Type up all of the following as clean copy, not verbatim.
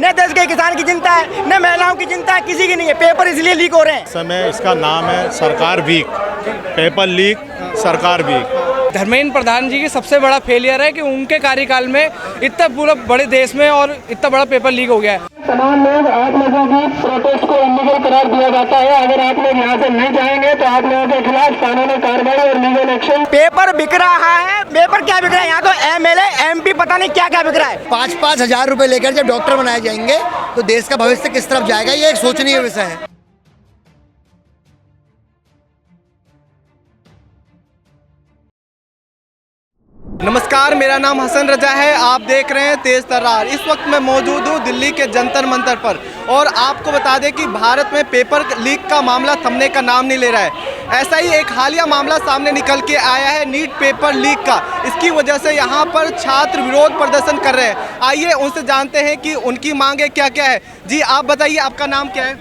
न देश के किसान की चिंता है, न महिलाओं की चिंता है, किसी की नहीं है। पेपर इसलिए लीक हो रहे हैं। समय इसका नाम है सरकार वीक, पेपर लीक, सरकार वीक। धर्मेंद्र प्रधान जी की सबसे बड़ा फेलियर है कि उनके कार्यकाल में इतना पूरा बड़े देश में और इतना बड़ा पेपर लीक हो गया है। तमाम लोग आप लोगों की प्रोटेस्ट को इलीगल करार दिया जाता है। अगर आप लोग यहाँ से नहीं जाएंगे तो आप लोगों के खिलाफ कानूनी कार्रवाई और लीगल एक्शन। पेपर बिक रहा है। पेपर क्या बिक रहा है? यहाँ तो MLA MP पता नहीं क्या क्या बिक रहा है। 5-5 हजार रुपए लेकर जब डॉक्टर बनाए जाएंगे तो देश का भविष्य किस तरफ जाएगा, ये एक सोचनीय विषय है। नमस्कार, मेरा नाम हसन रजा है। आप देख रहे हैं तेज तर्रार। इस वक्त मैं मौजूद हूँ दिल्ली के जंतर मंतर पर और आपको बता दें कि भारत में पेपर लीक का मामला थमने का नाम नहीं ले रहा है। ऐसा ही एक हालिया मामला सामने निकल के आया है नीट पेपर लीक का। इसकी वजह से यहाँ पर छात्र विरोध प्रदर्शन कर रहे हैं। आइए उनसे जानते हैं कि उनकी मांगे क्या क्या है। जी आप बताइए, आपका नाम क्या है?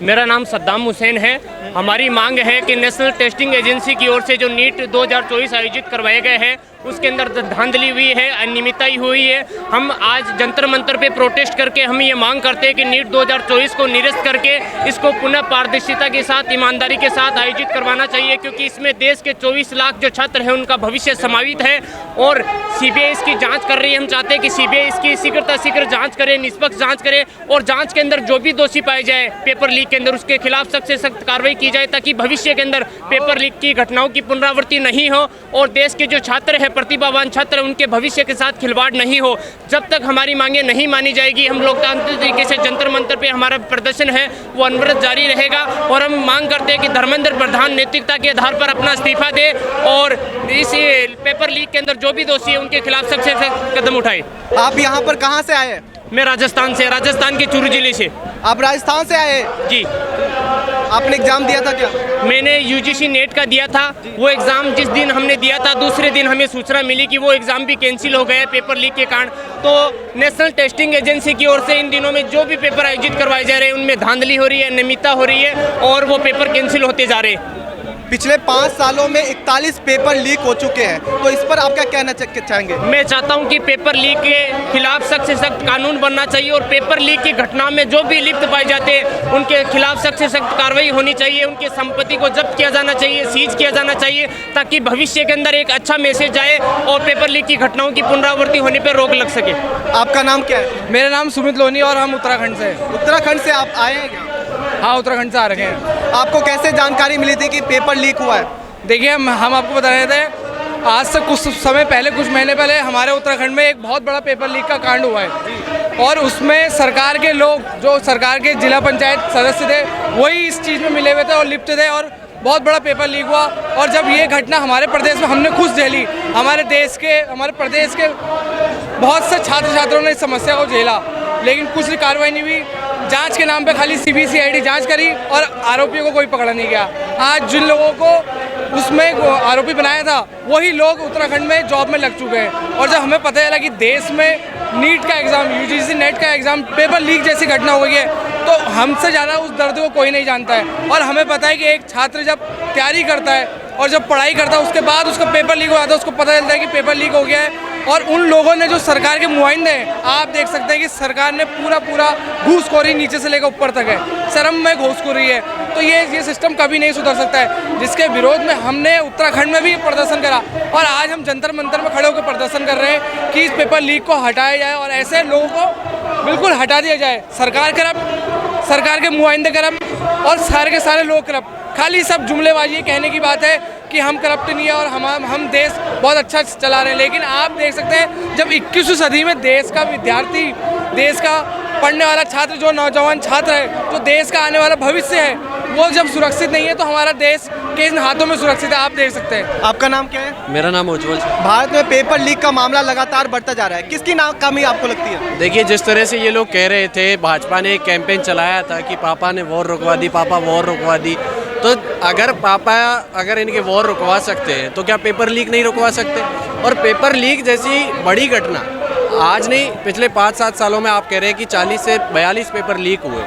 मेरा नाम सद्दाम हुसैन है। हमारी मांग है कि नेशनल टेस्टिंग एजेंसी की ओर से जो नीट 2024 आयोजित करवाए गए हैं उसके अंदर धांधली हुई है, अनियमितता हुई है। हम आज जंतर मंतर पे प्रोटेस्ट करके हम ये मांग करते हैं कि नीट 2024 को निरस्त करके इसको पुनः पारदर्शिता के साथ, ईमानदारी के साथ आयोजित करवाना चाहिए, क्योंकि इसमें देश के 24 लाख जो छात्र हैं उनका भविष्य समावित है। और CBI इसकी जाँच कर रही है। हम चाहते हैं कि CBI इसकी शीघ्र जाँच करे, निष्पक्ष जाँच करे और जाँच के अंदर जो भी दोषी पाए जाए पेपर लीक के अंदर उसके खिलाफ सख्त से सख्त कार्रवाई की जाए, ताकि भविष्य के अंदर पेपर लीक की घटनाओं की पुनरावृत्ति नहीं हो और देश के जो छात्र हैं, प्रतिभावान छात्र, उनके भविष्य के साथ खिलवाड़ नहीं हो। जब तक हमारी मांगें नहीं मानी जाएगी, हम लोकतांत्रिक तरीके से जंतर मंतर पे हमारा प्रदर्शन है वो अनवरत जारी रहेगा। और हम मांग करते हैं कि धर्मेंद्र प्रधान नेतृत्व के आधार पर अपना इस्तीफा दे और इस पेपर लीक के अंदर जो भी दोषी है उनके खिलाफ सबसे सख्त कदम उठाए। आप यहाँ पर कहाँ से आए? मैं राजस्थान से, राजस्थान के चूरू जिले से। आप राजस्थान से आए? जी। आपने एग्जाम दिया था क्या? मैंने UGC नेट का दिया था। वो एग्ज़ाम जिस दिन हमने दिया था दूसरे दिन हमें सूचना मिली कि वो एग्ज़ाम भी कैंसिल हो गया है पेपर लीक के कारण। तो नेशनल टेस्टिंग एजेंसी की ओर से इन दिनों में जो भी पेपर आयोजित करवाए जा रहे हैं उनमें धांधली हो रही है, अनियमितता हो रही है और वो पेपर कैंसिल होते जा रहे हैं। पिछले 5 सालों में 41 पेपर लीक हो चुके हैं, तो इस पर आप क्या कहना चाहेंगे? मैं चाहता हूं कि पेपर लीक के खिलाफ सख्त से सख्त कानून बनना चाहिए और पेपर लीक की घटना में जो भी लिप्त पाए जाते हैं उनके खिलाफ सख्त से सख्त कार्रवाई होनी चाहिए। उनकी संपत्ति को जब्त किया जाना चाहिए, सीज किया जाना चाहिए, ताकि भविष्य के अंदर एक अच्छा मैसेज आए और पेपर लीक की घटनाओं की पुनरावृत्ति होने पर रोक लग सके। आपका नाम क्या है? मेरा नाम सुमित लोनी और हम उत्तराखंड से। उत्तराखंड से आप आए हैं क्या? हाँ, उत्तराखंड से आ रखे हैं। आपको कैसे जानकारी मिली थी कि पेपर लीक हुआ है? देखिए, हम आपको बता रहे थे, आज से कुछ समय पहले, कुछ महीने पहले हमारे उत्तराखंड में एक बहुत बड़ा पेपर लीक का कांड हुआ है और उसमें सरकार के लोग, जो सरकार के जिला पंचायत सदस्य थे, वही इस चीज़ में मिले हुए थे और लिप्त थे और बहुत बड़ा पेपर लीक हुआ। और जब ये घटना हमारे प्रदेश में हमने खुद झेली, हमारे प्रदेश के बहुत से छात्र छात्राओं ने इस समस्या को झेला, लेकिन कुछ कार्रवाई नहीं हुई। जांच के नाम पे खाली CBI जांच करी और आरोपियों को कोई पकड़ा नहीं गया। आज जिन लोगों को उसमें आरोपी बनाया था वही लोग उत्तराखंड में जॉब में लग चुके हैं। और जब हमें पता चला कि देश में नीट का एग्ज़ाम, UGC नेट का एग्ज़ाम पेपर लीक जैसी घटना हो गई है, तो हमसे ज़्यादा उस दर्द को कोई नहीं जानता है। और हमें पता है कि एक छात्र जब तैयारी करता है और जब पढ़ाई करता है उसके बाद उसका पेपर लीक हो जाता है, उसको पता चलता है कि पेपर लीक हो गया है। और उन लोगों ने जो सरकार के नुमाइंदे हैं, आप देख सकते हैं कि सरकार ने पूरा घूसखोरी नीचे से लेकर ऊपर तक है, शर्म में घूसखोरी है। तो ये सिस्टम कभी नहीं सुधर सकता है, जिसके विरोध में हमने उत्तराखंड में भी प्रदर्शन करा और आज हम जंतर मंतर में खड़े होकर प्रदर्शन कर रहे हैं कि इस पेपर लीक को हटाया जाए और ऐसे लोगों को बिल्कुल हटा दिया जाए। सरकार करप्ट, सरकार के नुमाइंदे करप्ट और सारे के सारे लोग करप्ट। खाली सब जुमलेबाजी कहने की बात है कि हम करप्ट नहीं है और हम देश बहुत अच्छा चला रहे हैं, लेकिन आप देख सकते हैं जब 21वीं सदी में देश का विद्यार्थी, देश का पढ़ने वाला छात्र, जो नौजवान छात्र है, जो देश का आने वाला भविष्य है, वो जब सुरक्षित नहीं है तो हमारा देश किन हाथों में सुरक्षित है, आप देख सकते हैं। आपका नाम क्या है? मेरा नाम उज्जवल। भारत में पेपर लीक का मामला लगातार बढ़ता जा रहा है, किसकी कमी आपको लगती है? देखिए, जिस तरह से ये लोग कह रहे थे, भाजपा ने एक कैंपेन चलाया था कि पापा ने वॉर रुकवा दी, पापा वॉर रुकवा दी। तो अगर इनके वॉर रुकवा सकते हैं तो क्या पेपर लीक नहीं रुकवा सकते? और पेपर लीक जैसी बड़ी घटना आज नहीं, पिछले 5-7 सालों में आप कह रहे हैं कि 40 से 42 पेपर लीक हुए।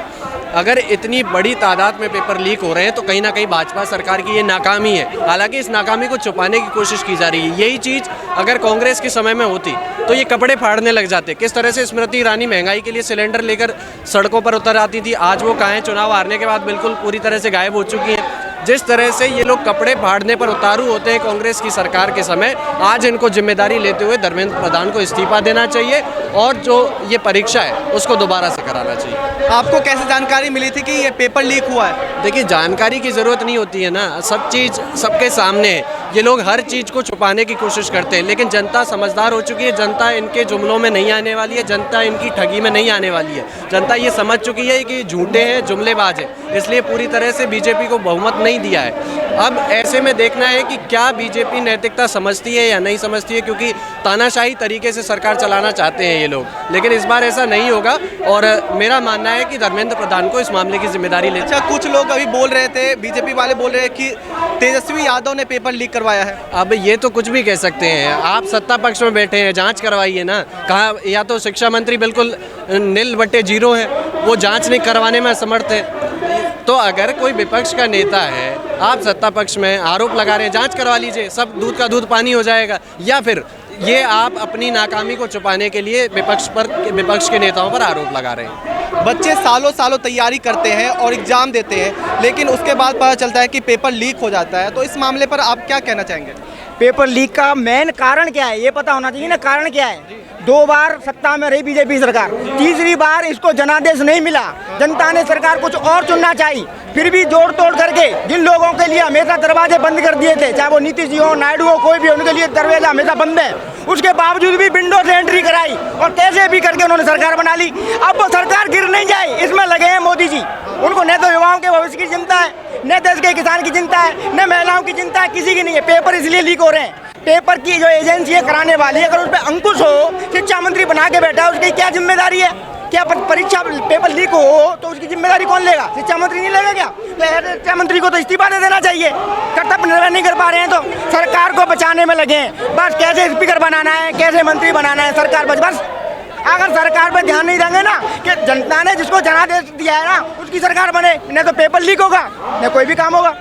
अगर इतनी बड़ी तादाद में पेपर लीक हो रहे हैं तो कहीं ना कहीं भाजपा सरकार की ये नाकामी है। हालांकि इस नाकामी को छुपाने की कोशिश की जा रही है। यही चीज़ अगर कांग्रेस के समय में होती तो ये कपड़े फाड़ने लग जाते। किस तरह से स्मृति ईरानी महंगाई के लिए सिलेंडर लेकर सड़कों पर उतर आती थी, आज वो कहाँ हैं? चुनाव हारने के बाद बिल्कुल पूरी तरह से गायब हो चुकी हैं। जिस तरह से ये लोग कपड़े फाड़ने पर उतारू होते हैं कांग्रेस की सरकार के समय, आज इनको जिम्मेदारी लेते हुए धर्मेंद्र प्रधान को इस्तीफा देना चाहिए और जो ये परीक्षा है उसको दोबारा से कराना चाहिए। आपको कैसे जानकारी मिली थी कि ये पेपर लीक हुआ है? देखिए, जानकारी की ज़रूरत नहीं होती है ना, सब चीज़ सबके सामने है। ये लोग हर चीज़ को छुपाने की कोशिश करते हैं, लेकिन जनता समझदार हो चुकी है। जनता इनके जुमलों में नहीं आने वाली है, जनता इनकी ठगी में नहीं आने वाली है। जनता ये समझ चुकी है कि झूठे हैं, जुमलेबाज हैं, इसलिए पूरी तरह से बीजेपी को बहुमत नहीं दिया है। अब ऐसे में देखना है कि क्या बीजेपी नैतिकता समझती है या नहीं समझती है, क्योंकि तानाशाही तरीके से सरकार चलाना चाहते हैं ये लोग, लेकिन इस बार ऐसा नहीं होगा। और मेरा मानना है कि धर्मेंद्र प्रधान को इस मामले की जिम्मेदारी ले। अच्छा, कुछ लोग अभी बोल रहे थे, बीजेपी वाले बोल रहे हैं कि तेजस्वी यादव ने पेपर लीक करवाया है। अब ये तो कुछ भी कह सकते हैं, आप सत्ता पक्ष में बैठे हैं, जांच करवाइए ना। कहा या तो शिक्षा मंत्री बिल्कुल नील बट्टे जीरो है, वो जांच नहीं करवाने में असमर्थ है। तो अगर कोई विपक्ष का नेता है, आप सत्ता पक्ष में आरोप लगा रहे हैं, जांच करवा लीजिए, सब दूध का दूध पानी हो जाएगा। या फिर ये आप अपनी नाकामी को छुपाने के लिए विपक्ष के नेताओं पर आरोप लगा रहे हैं। बच्चे सालों सालों तैयारी करते हैं और एग्जाम देते हैं, लेकिन उसके बाद पता चलता है कि पेपर लीक हो जाता है। तो इस मामले पर आप क्या कहना चाहेंगे? पेपर लीक का मेन कारण क्या है ये पता होना चाहिए ना। कारण क्या है? 2 बार सत्ता में रही बीजेपी सरकार, तीसरी बार इसको जनादेश नहीं मिला, जनता ने सरकार कुछ और चुनना चाहिए, फिर भी जोड़ तोड़ करके जिन लोगों के लिए हमेशा दरवाजे बंद कर दिए थे, चाहे वो नीतीश जी हो, नायडू हो, कोई भी, उनके लिए दरवाजा हमेशा बंद है, उसके बावजूद भी विंडो से एंट्री कराई और कैसे भी करके उन्होंने सरकार बना ली। अब वो सरकार गिर नहीं जाए इसमें लगे हैं मोदी जी। उनको न तो युवाओं के भविष्य की चिंता है, न देश के किसान की चिंता है, न महिलाओं की चिंता है, किसी की नहीं है। पेपर इसलिए लीक हो रहे हैं। पेपर की जो एजेंसी है कराने वाली है, अगर उस पर अंकुश हो, शिक्षा मंत्री बना के बैठा है, उसकी क्या जिम्मेदारी है? क्या परीक्षा पेपर लीक हो तो उसकी जिम्मेदारी कौन लेगा? शिक्षा मंत्री नहीं लेगा क्या? तो शिक्षा मंत्री को तो इस्तीफा दे देना चाहिए। कर्तव्य निर्वहन नहीं कर पा रहे हैं तो सरकार को बचाने में लगे हैं। बस कैसे स्पीकर बनाना है, कैसे मंत्री बनाना है, सरकार बस अगर सरकार पे ध्यान नहीं देंगे ना कि जनता ने जिसको जनादेश दिया है ना उसकी सरकार बने, न तो पेपर लीक होगा न कोई भी काम होगा।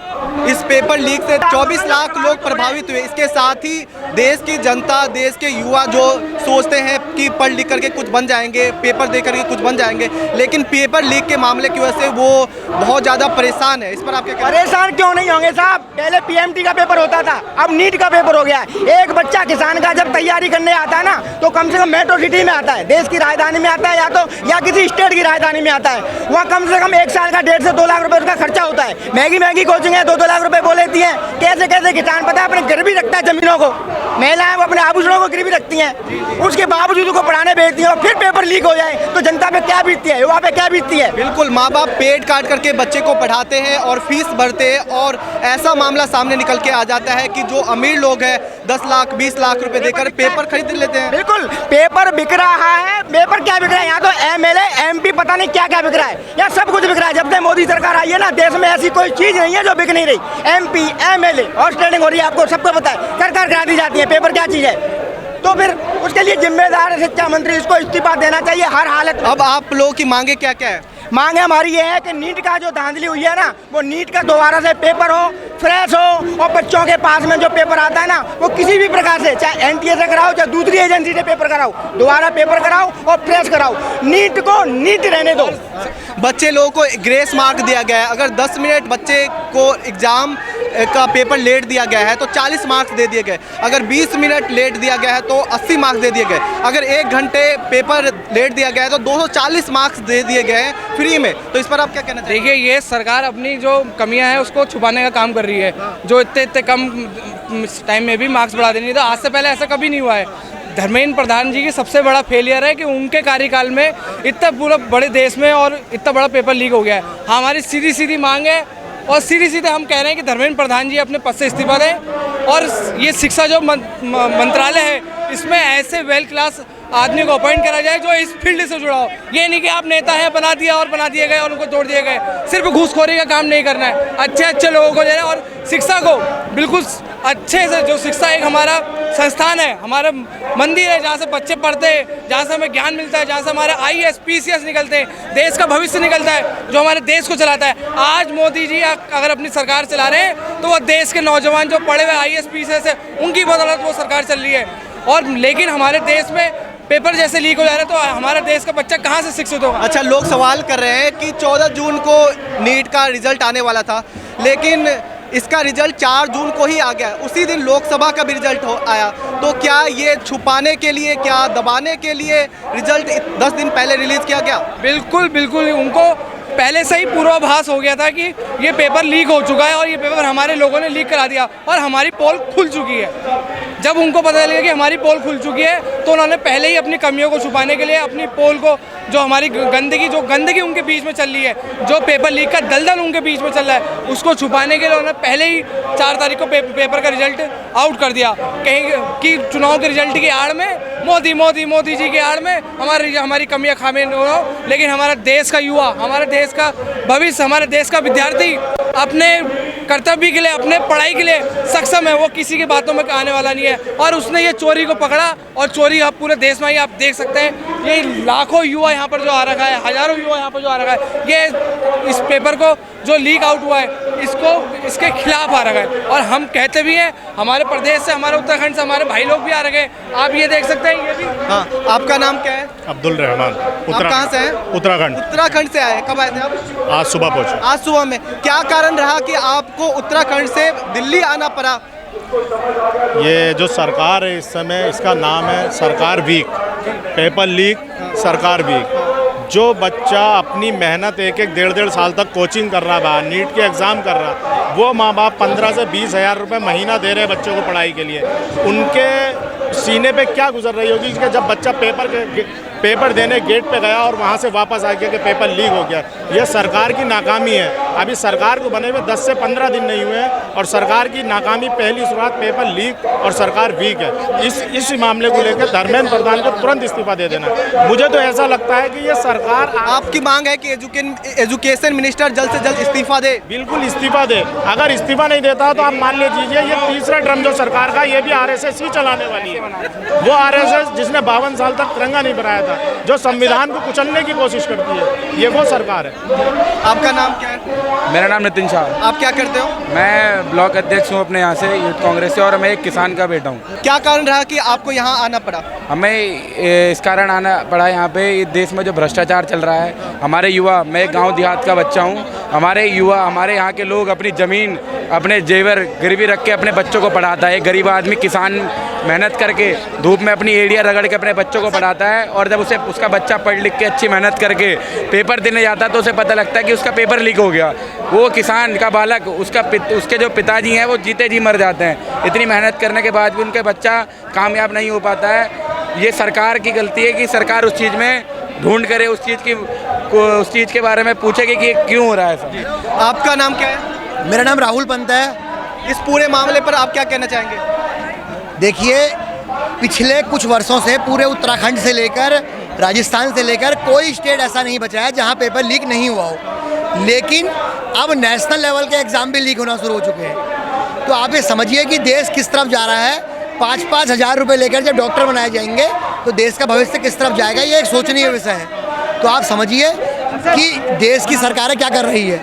इस पेपर लीक से 24 लाख लोग प्रभावित हुए। इसके साथ ही देश की जनता, देश के युवा जो सोचते हैं कि पढ़ लिख करके कुछ बन जाएंगे, पेपर दे करके कुछ बन जाएंगे, लेकिन पेपर लीक के मामले की वजह से वो बहुत ज़्यादा परेशान है। इस पर आप क्या? परेशान क्यों नहीं होंगे साहब? पहले पीएमटी का पेपर होता था, अब नीट का पेपर हो गया है। एक बच्चा किसान का जब तैयारी करने आता है ना तो कम से कम मेट्रो सिटी में आता है, देश की राजधानी में आता है, या किसी स्टेट की राजधानी में आता है। वहाँ कम से कम 1 साल का 1.5 से 2 लाख रुपए उसका खर्चा होता है। महंगी कोचिंग है, 2-2 लाख रुपए बोल लेती हैं। कैसे कैसे किसान पता है अपने गिरवी रखता है जमीनों को, महिलाएं वो अपने आभूषणों को गिरवी रखती हैं, उसके बावजूद उनको पढ़ाने भेजती हैं और फिर पेपर लीक हो जाए तो जनता पे क्या बीतती है, युवा पे क्या बीतती है? बिल्कुल, माँ बाप पेट काट करके बच्चे को पढ़ाते हैं और फीस भरते हैं और ऐसा मामला सामने निकल के आ जाता है कि जो अमीर लोग हैं 10 लाख 20 लाख रुपए देकर पेपर खरीद लेते हैं। बिल्कुल, पेपर बिक रहा है। पेपर क्या बिक रहा है? यहाँ तो MLA MP पता नहीं क्या क्या बिक रहा है, यहाँ सब कुछ बिक रहा है। जब से मोदी सरकार आई है ना, देश में ऐसी कोई चीज नहीं है जो बिक नहीं रही। MP MLA और ट्रेडिंग हो रही है, आपको सबको पता है, सरकार करा दी जाती है। पेपर क्या चीज है? तो फिर उसके लिए जिम्मेदार शिक्षा मंत्री, इसको इस्तीफा देना चाहिए हर हालत में। अब आप लोगों की मांगे क्या क्या है? मांगे हमारी ये है कि नीट का जो धांधली हुई है ना, वो नीट का दोबारा से पेपर हो, फ्रेश हो, और बच्चों के पास में जो पेपर आता है ना वो किसी भी प्रकार से, चाहे NTA से कराओ चाहे दूसरी एजेंसी से पेपर कराओ, दोबारा पेपर कराओ और फ्रेश कराओ। नीट को नीट रहने दो। बच्चे लोगों को ग्रेस मार्क दिया गया है। अगर 10 मिनट बच्चे को एग्जाम का पेपर लेट दिया गया है तो 40 मार्क्स दे दिए गए। अगर 20 मिनट लेट दिया गया है तो 80 मार्क्स दे दिए गए। अगर 1 घंटे पेपर लेट दिया गया है तो 240 मार्क्स दे दिए गए हैं फ्री में। तो इस पर आप क्या कहना चाहिए? देखिए, ये सरकार अपनी जो कमियां हैं उसको छुपाने का काम कर रही है। जो इतने कम टाइम में भी मार्क्स बढ़ा देनी, तो आज से पहले ऐसा कभी नहीं हुआ है। धर्मेंद्र प्रधान जी की सबसे बड़ा फेलियर है कि उनके कार्यकाल में इतना पूरा बड़े देश में और इतना बड़ा पेपर लीक हो गया है। हमारी सीधी सीधी मांग है और सीधे सीधे हम कह रहे हैं कि धर्मेंद्र प्रधान जी अपने पद से इस्तीफा दें और ये शिक्षा जो मंत्रालय है इसमें ऐसे वेल क्लास आदमी को अपॉइंट करा जाए जो इस फील्ड से जुड़ा हो। ये नहीं कि आप नेता हैं बना दिया और बना दिए गए और उनको जोड़ दिए गए। सिर्फ घूसखोरी का काम नहीं करना है, अच्छे अच्छे लोगों को देना और शिक्षा को बिल्कुल अच्छे से, जो शिक्षा एक हमारा संस्थान है, हमारा मंदिर है जहाँ से बच्चे पढ़ते हैं, जहाँ से हमें ज्ञान मिलता है, जहाँ से हमारे IAS PCS निकलते हैं, देश का भविष्य निकलता है जो हमारे देश को चलाता है। आज मोदी जी अगर अपनी सरकार चला रहे हैं तो वो देश के नौजवान जो पढ़े हुए IAS PCS है उनकी बदौलत वो सरकार चल रही है। और लेकिन हमारे देश में पेपर जैसे लीक हो जा रहे हैं तो हमारे देश का बच्चा कहाँ से शिक्षित होगा। अच्छा, लोग सवाल कर रहे हैं कि 14 जून को नीट का रिजल्ट आने वाला था, लेकिन इसका रिजल्ट 4 जून को ही आ गया। उसी दिन लोकसभा का भी रिजल्ट आया, तो क्या ये छुपाने के लिए, क्या दबाने के लिए रिजल्ट 10 दिन पहले रिलीज किया गया? बिल्कुल बिल्कुल, उनको पहले से ही पूर्वाभास हो गया था कि ये पेपर लीक हो चुका है और ये पेपर हमारे लोगों ने लीक करा दिया और हमारी पोल खुल चुकी है। जब उनको पता लगा कि हमारी पोल खुल चुकी है तो उन्होंने पहले ही अपनी कमियों को छुपाने के लिए अपनी पोल को, जो हमारी गंदगी उनके बीच में चल रही है, जो पेपर लीक का दलदल उनके बीच में चल रहा है, उसको छुपाने के लिए उन्होंने पहले ही 4 तारीख को पेपर का रिजल्ट आउट कर दिया। कहीं कि चुनाव के रिजल्ट की आड़ में मोदी जी की आड़ में हमारी कमियां खामियां न हो, लेकिन हमारा देश का युवा, हमारे देश का भविष्य, हमारे देश का विद्यार्थी अपने कर्तव्य के लिए, अपने पढ़ाई के लिए सक्षम है, वो किसी की बातों में आने वाला नहीं है। और उसने ये चोरी को पकड़ा और चोरी अब पूरे देश में ही आप देख सकते हैं। ये लाखों युवा यहाँ पर जो आ रखा है, हजारों युवा यहाँ पर जो आ रखा है, ये इस पेपर को जो लीक आउट हुआ है इसके खिलाफ आ रखा है। और हम कहते भी हैं, हमारे प्रदेश से, हमारे उत्तराखंड से हमारे भाई लोग भी आ रखे हैं। आप ये देख सकते हैं, ये भी। हाँ, आपका नाम क्या है? अब्दुल रहमान। आप कहाँ से हैं? उत्तराखंड। उत्तराखंड से आए, कब आए थे आप? आज सुबह पहुँचे। आज सुबह में। क्या कारण रहा कि आपको उत्तराखंड से दिल्ली आना पड़ा? ये जो सरकार है इस समय, इसका नाम है सरकार वीक, पेपर लीक सरकार वीक। जो बच्चा अपनी मेहनत एक 1.5 साल तक कोचिंग कर रहा है, नीट के एग्ज़ाम कर रहा, वो माँ बाप 15 से 20 हज़ार रुपये महीना दे रहे हैं बच्चों को पढ़ाई के लिए। उनके सीने पे क्या गुजर रही होगी कि जब बच्चा पेपर देने गेट पे गया और वहाँ से वापस आ गया कि पेपर लीक हो गया। यह सरकार की नाकामी है। अभी सरकार को बने हुए 10 से 15 दिन नहीं हुए हैं और सरकार की नाकामी पहली शुरुआत पेपर लीक और सरकार वीक है। इस मामले को लेकर धर्मेंद्र प्रधान को तुरंत इस्तीफा दे देना। मुझे तो ऐसा लगता है कि ये सरकार, आपकी मांग है कि एजुकेशन मिनिस्टर जल्द से जल्द इस्तीफा दे? बिल्कुल इस्तीफा दे। अगर इस्तीफा नहीं देता तो आप मान लीजिए ये तीसरा टर्म जो सरकार का, ये भी RSS ही चलाने वाली है। वो RSS जिसने 52 साल तक तिरंगा नहीं बनाया था, जो संविधान को कुचलने की कोशिश करती है, ये वो सरकार है। आपका नाम क्या है? मेरा नाम नितिन शाह। आप क्या करते हो? मैं ब्लॉक अध्यक्ष हूँ अपने यहाँ से यूथ कांग्रेस से, और मैं एक किसान का बेटा हूँ। क्या कारण रहा कि आपको यहाँ आना पड़ा? हमें इस कारण आना पड़ा यहाँ पे, इस देश में जो भ्रष्टाचार चल रहा है, हमारे युवा, मैं गांव देहात का बच्चा हूँ, हमारे युवा, हमारे यहाँ के लोग अपनी ज़मीन, अपने जेवर गिरवी रख के अपने बच्चों को पढ़ाता है। एक गरीब आदमी किसान मेहनत करके धूप में अपनी एड़ियाँ रगड़ के अपने बच्चों को पढ़ाता है, और जब उसका बच्चा पढ़ लिख के अच्छी मेहनत करके पेपर देने जाता है तो उसे पता लगता है कि उसका पेपर लीक हो गया। वो किसान का बालक, उसके जो पिताजी हैं वो जीते जी मर जाते हैं। इतनी मेहनत करने के बाद भी उनके बच्चा कामयाब नहीं हो पाता है। ये सरकार की गलती है कि सरकार उस चीज़ में ढूंढ करे, उस चीज़ के बारे में पूछेगी कि क्यों हो रहा है ऐसा। आपका नाम क्या है? मेरा नाम राहुल पंत है। इस पूरे मामले पर आप क्या कहना चाहेंगे? देखिए, पिछले कुछ वर्षों से पूरे उत्तराखंड से लेकर राजस्थान से लेकर कोई स्टेट ऐसा नहीं बचा है जहां पेपर लीक नहीं हुआ हो, लेकिन अब नेशनल लेवल के एग्ज़ाम भी लीक होना शुरू हो चुके हैं। तो आप ये समझिए कि देश किस तरफ जा रहा है। 5-5 हज़ार रुपये लेकर जब डॉक्टर बनाए जाएंगे तो देश का भविष्य किस तरफ जाएगा, ये एक सोचनीय विषय है। तो आप समझिए कि देश की सरकारें क्या कर रही है।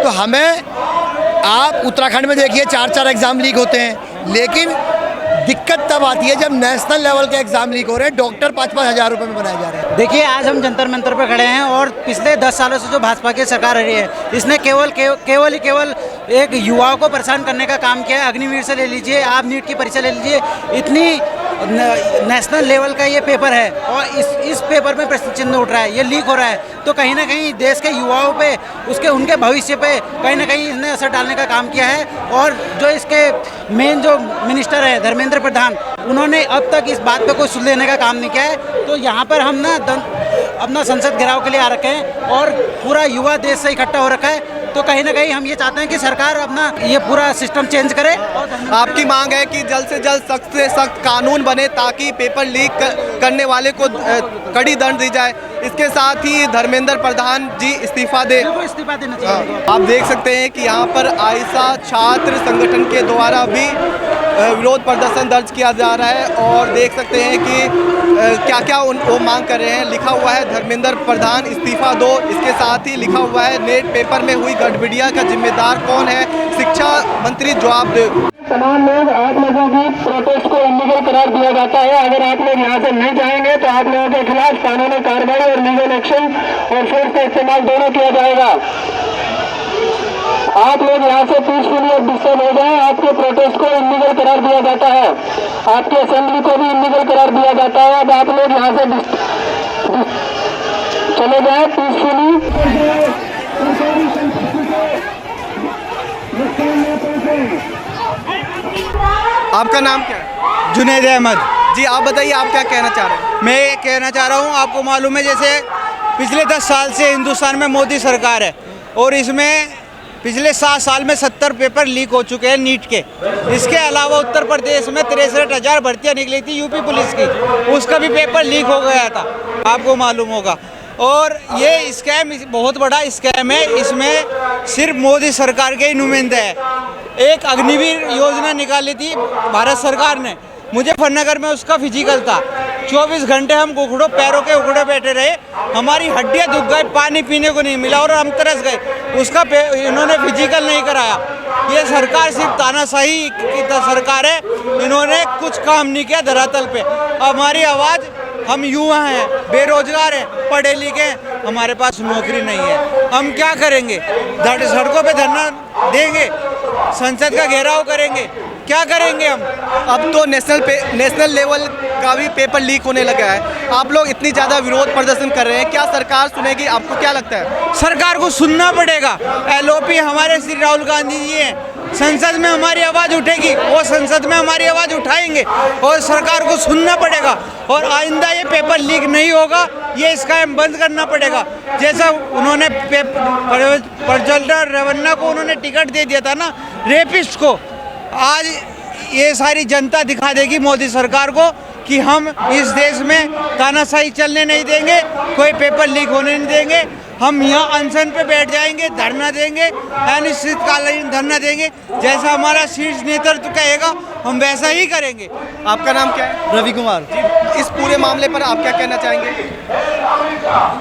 तो हमें, आप उत्तराखंड में देखिए 4-4 एग्ज़ाम लीक होते हैं, लेकिन दिक्कत तब आती है जब नेशनल लेवल के एग्जाम लीक हो रहे हैं, डॉक्टर 5-5 हज़ार रुपये में बनाए जा रहे हैं। देखिए, आज हम जंतर मंतर पर खड़े हैं और पिछले 10 सालों से जो भाजपा की सरकार रही है, इसने केवल एक युवाओं को परेशान करने का काम किया है। अग्निवीर से ले लीजिए, आप नीट की परीक्षा ले लीजिए, इतनी नेशनल लेवल का ये पेपर है और इस पेपर में प्रश्न चिन्ह उठ रहा है, ये लीक हो रहा है। तो कहीं ना कहीं देश के युवाओं पे, उनके भविष्य पे कहीं ना कहीं इसने असर डालने का काम किया है। और जो इसके मेन जो मिनिस्टर है धर्मेंद्र प्रधान, उन्होंने अब तक इस बात पे कोई सुन लेने का काम नहीं किया है। तो यहाँ पर हम अपना संसद घेराव के लिए आ रखे हैं और पूरा युवा देश से इकट्ठा हो रखा है। तो कहीं ना कहीं हम ये चाहते हैं कि सरकार अपना ये पूरा सिस्टम चेंज करे। आपकी मांग है कि जल्द से जल्द सख्त से सख्त कानून बने ताकि पेपर लीक करने वाले को कड़ी दंड दी जाए। इसके साथ ही धर्मेंद्र प्रधान जी इस्तीफा देना चाहिए। आप देख सकते हैं कि यहाँ पर आइसा छात्र संगठन के द्वारा भी विरोध प्रदर्शन दर्ज किया जा रहा है और देख सकते हैं कि क्या क्या वो मांग कर रहे हैं। लिखा हुआ है धर्मेंद्र प्रधान इस्तीफा दो, इसके साथ ही लिखा हुआ है नेट पेपर में हुई गड़बड़ियाँ का जिम्मेदार कौन है, शिक्षा मंत्री जवाब दे। तमाम लोग, आप लोगों की प्रोटेस्ट को इलीगल करार दिया जाता है। अगर आप लोग यहाँ से नहीं जाएंगे तो आप लोगों के खिलाफ कानूनी कार्रवाई और लीगल एक्शन और फोर्स का इस्तेमाल दोनों किया जाएगा। आप लोग यहाँ से पीसफुली और डिस्टर्ब हो जाए, आपके प्रोटेस्ट को इलीगल करार दिया जाता है, आपकी असेंबली को भी इलीगल करार दिया जाता है। अब आप लोग यहाँ से चले जाए पीसफुली। आपका नाम क्या है? जुनैद अहमद। जी आप बताइए, आप क्या कहना चाह रहे हैं? मैं ये कहना चाह रहा हूँ, आपको मालूम है जैसे पिछले 10 साल से हिंदुस्तान में मोदी सरकार है और इसमें पिछले 7 साल में 70 पेपर लीक हो चुके हैं नीट के। इसके अलावा उत्तर प्रदेश में 63,000 भर्तियाँ निकली थी यूपी पुलिस की, उसका भी पेपर लीक हो गया था, आपको मालूम होगा। और ये स्कैम बहुत बड़ा स्कैम है, इसमें सिर्फ मोदी सरकार के ही नुमाइंदे हैं। एक अग्निवीर योजना निकाली थी भारत सरकार ने, मुजफ्फरनगर में उसका फिजिकल था। 24 घंटे हम घुटनों पैरों के उखड़े बैठे रहे, हमारी हड्डियां दुख गई, पानी पीने को नहीं मिला और हम तरस गए। उसका इन्होंने फिजिकल नहीं कराया। ये सरकार सिर्फ तानाशाही की सरकार है, इन्होंने कुछ काम नहीं किया धरातल पे। हमारी आवाज़, हम युवा हैं, बेरोजगार हैं, पढ़े लिखे हैं, हमारे पास नौकरी नहीं है, हम क्या करेंगे? सड़कों पे धरना देंगे, संसद का घेराव करेंगे, क्या करेंगे हम? अब तो नेशनल लेवल का भी पेपर लीक होने लगा है। आप लोग इतनी ज़्यादा विरोध प्रदर्शन कर रहे हैं, क्या सरकार सुनेगी? आपको क्या लगता है? सरकार को सुनना पड़ेगा। एलओपी हमारे श्री राहुल गांधी जी हैं, संसद में हमारी आवाज़ उठेगी, वो संसद में हमारी आवाज़ उठाएंगे और सरकार को सुनना पड़ेगा और आइंदा ये पेपर लीक नहीं होगा, ये स्कैम बंद करना पड़ेगा। जैसा उन्होंने प्रज्वल रेवन्ना को उन्होंने टिकट दे दिया था ना, रेपिस्ट को, आज ये सारी जनता दिखा देगी मोदी सरकार को कि हम इस देश में तानाशाही चलने नहीं देंगे, कोई पेपर लीक होने नहीं देंगे। हम यहाँ अनशन पे बैठ जाएंगे, धरना देंगे, अनिश्चितकालीन धरना देंगे, जैसा हमारा शीर्ष नेतृत्व कहेगा हम वैसा ही करेंगे। आपका नाम क्या है? रवि कुमार। इस पूरे मामले पर आप क्या कहना चाहेंगे?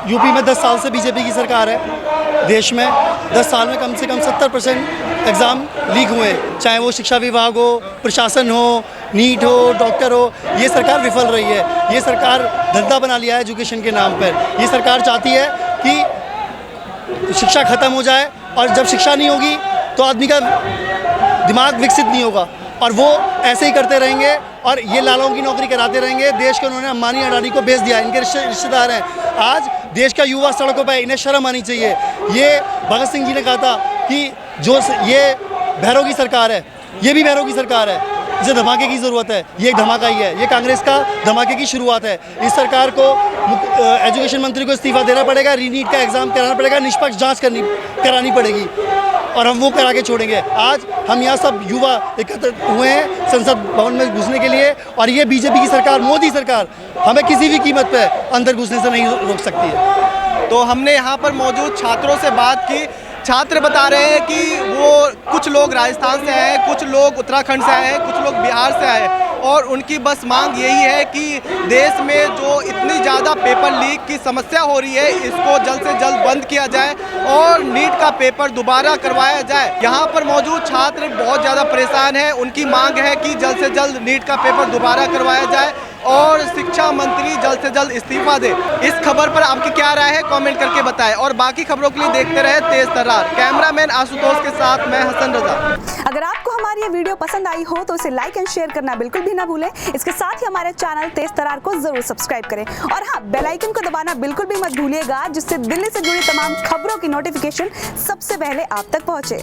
यूपी में 10 साल से बीजेपी की सरकार है। देश में 10 साल में कम से कम 70% एग्ज़ाम लीक हुए, चाहे वो शिक्षा विभाग हो, प्रशासन हो, नीट हो, डॉक्टर हो। ये सरकार विफल रही है। ये सरकार धंधा बना लिया है एजुकेशन के नाम पर। ये सरकार चाहती है कि शिक्षा ख़त्म हो जाए और जब शिक्षा नहीं होगी तो आदमी का दिमाग विकसित नहीं होगा और वो ऐसे ही करते रहेंगे और ये लालों की नौकरी कराते रहेंगे। देश को उन्होंने अंबानी अडानी को बेच दिया, इनके रिश्तेदार हैं। आज देश का युवा सड़कों पर, इन्हें शर्म आनी चाहिए। ये भगत सिंह जी ने कहा था कि जो ये भैरव की सरकार है, ये भी भैरव की सरकार है, इसे धमाके की ज़रूरत है। ये एक धमाका ही है, ये कांग्रेस का धमाके की शुरुआत है। इस सरकार को एजुकेशन मंत्री को इस्तीफा देना पड़ेगा, रीनीट का एग्ज़ाम कराना पड़ेगा, निष्पक्ष जांच करानी पड़ेगी और हम वो करा के छोड़ेंगे। आज हम यहाँ सब युवा एकत्र हुए हैं संसद भवन में घुसने के लिए और ये बीजेपी की सरकार, मोदी सरकार हमें किसी भी कीमत पे अंदर घुसने से नहीं रोक सकती है। तो हमने यहाँ पर मौजूद छात्रों से बात की। छात्र बता रहे हैं कि वो कुछ लोग राजस्थान से आए हैं, कुछ लोग उत्तराखंड से आए हैं, कुछ लोग बिहार से आए हैं और उनकी बस मांग यही है कि देश में जो इतनी ज़्यादा पेपर लीक की समस्या हो रही है, इसको जल्द से जल्द बंद किया जाए और नीट का पेपर दोबारा करवाया जाए। यहाँ पर मौजूद छात्र बहुत ज़्यादा परेशान हैं। उनकी मांग है कि जल्द से जल्द नीट का पेपर दोबारा करवाया जाए और शिक्षा मंत्री जल्द से जल्द इस्तीफा दे। इस खबर पर आपकी क्या राय है, कमेंट करके बताएं और बाकी खबरों के लिए देखते रहे तेज तर्रार। कैमरामैन आशुतोष के साथ मैं हसन रजा। अगर आपको हमारी ये वीडियो पसंद आई हो तो इसे लाइक एंड शेयर करना बिल्कुल भी ना भूलें। इसके साथ ही हमारे चैनल तेज तर्रार को जरूर सब्सक्राइब करें और हाँ, बेल आइकन को दबाना बिल्कुल भी मत भूलिएगा, जिससे दिल्ली से जुड़ी तमाम खबरों की नोटिफिकेशन सबसे पहले आप तक पहुंचे।